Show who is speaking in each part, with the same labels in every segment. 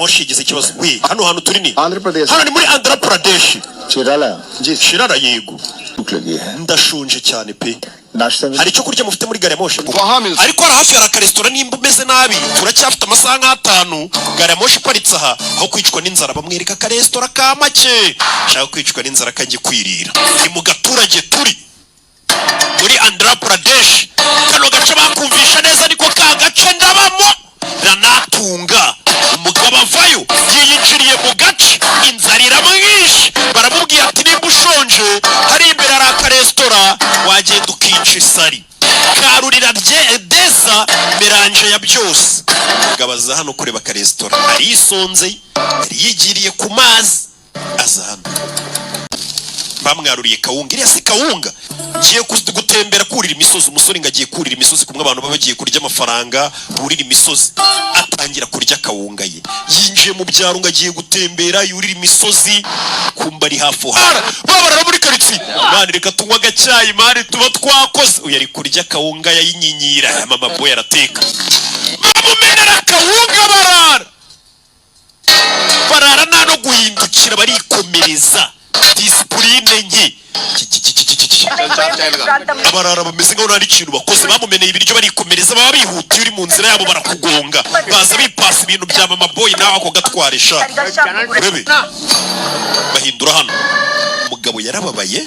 Speaker 1: Moshi igize ikibazo. We, hano hantu turi ni
Speaker 2: Andhra Pradesh.
Speaker 1: Hano ni muri Andhra Pradesh.
Speaker 2: Shirala.
Speaker 1: Ji, Shirala yego. Ndashonje cyane pe. Hari cyo kurya mufite muri gare moshi. Ariko ara hafi ya restaurant nimba umeze nabi. Turacyafite amasaha nk'atanu. Gare moshi paritse aha aho kwicwa n'inzara bamwereka ka restaurant ka make. Shaka kwicwa n'inzara kanje kwirira. Ni mu gaturage turi. Muri Andhra Pradesh. Kano gace bakumvisha neza niko ka gace ndabamo. Ranatunga. Umugabo avayo yiyinjiriye mu gace inzara iramwishe. Baramubwira ati nimba ushonje hari imbere ari aka restaurant wagenda ukica isari. Karurira deza meranje ya byose. Gabaza hano kureba ka restaurant ari isonze yigiriye ku mazi aza hano. Bamwaruriye kawunga iriya si kawunga. Ngiye gutembera kurira imisozi. Umusore ngagiye kurira imisozi kumwe abantu babagiye kurya amafaranga burira imisozi. Atangira kurya kawunga ye. Yinjiye mu byaro ngagiye gutembera yurira imisozi kumba ari hafu hara. Babara muri karitsiye. Mani reka tunywa gacyayi mani tuba twakoze. Uyu ari kurya kawunga yayinyinyira ya mama boy arateka. Bamumenera kawunga barara. Barara nta no guhindukira barikomereza. Disipurine nke. Abarara bameze nkaho nta n'ikintu bakoze. Bamumeneye ibiryo barikomereza baba bihutiye uri mu nzira yabo barakugonga. Baza bipasa ibintu bya mama boy nawe ako gatwaresha. Urebe bahindura hano. Umugabo yarababaye.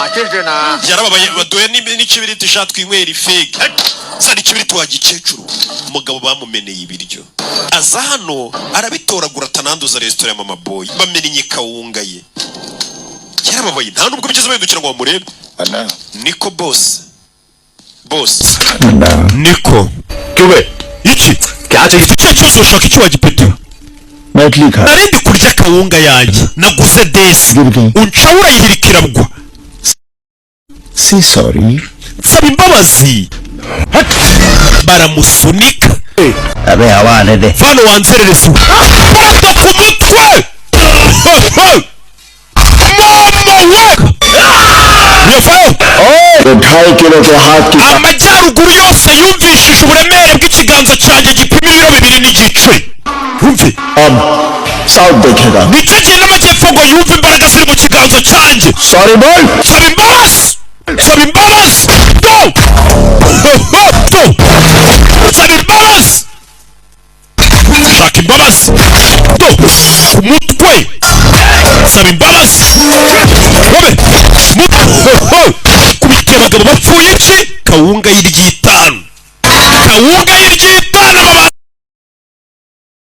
Speaker 1: Yarababaye badoye n'ikibiriti shatwe inywera ifege. Sari ikibiriti wa gikecuru. Umugabo bamumeneye ibiryo. Aza hano arabitoragura atananduza restaurant ya mama boy. Bamenye kawunga ye. Yarababaye nta nubwo bigeze bahindukira ngo bamurebe. Niko boss. Niko. Kwe. Iki. Kaje icyo cyose ushaka icyo wagipete.
Speaker 2: Matlika.
Speaker 1: Narindi kurya kawunga yanjye. Naguze desi. Uncaura yihirikira bugwa.
Speaker 2: Si sorry.
Speaker 1: Saba imbabazi. Baramusunika.
Speaker 2: Abe awane de.
Speaker 1: Fano wanzerereza. Bata ku mutwe. Amajyaruguru yose yumvishije uburemere bw'ikiganza cyanjye gipima ibiro 2 n'igice. Yumve.
Speaker 2: South dekega.
Speaker 1: Nicyo gihe n'amajyepfo ngo yumve imbaraga ziri mu kiganza cyanjye.
Speaker 2: Sorry boy.
Speaker 1: Saba imbabazi. Saba imbabazi. Saba imbabazi. Shaka imbabazi. Ku mutwe. Saba imbabazi. Kubitera abagabo bapfuye iki? Kawunga y'iryi 5. Kawunga y'iryi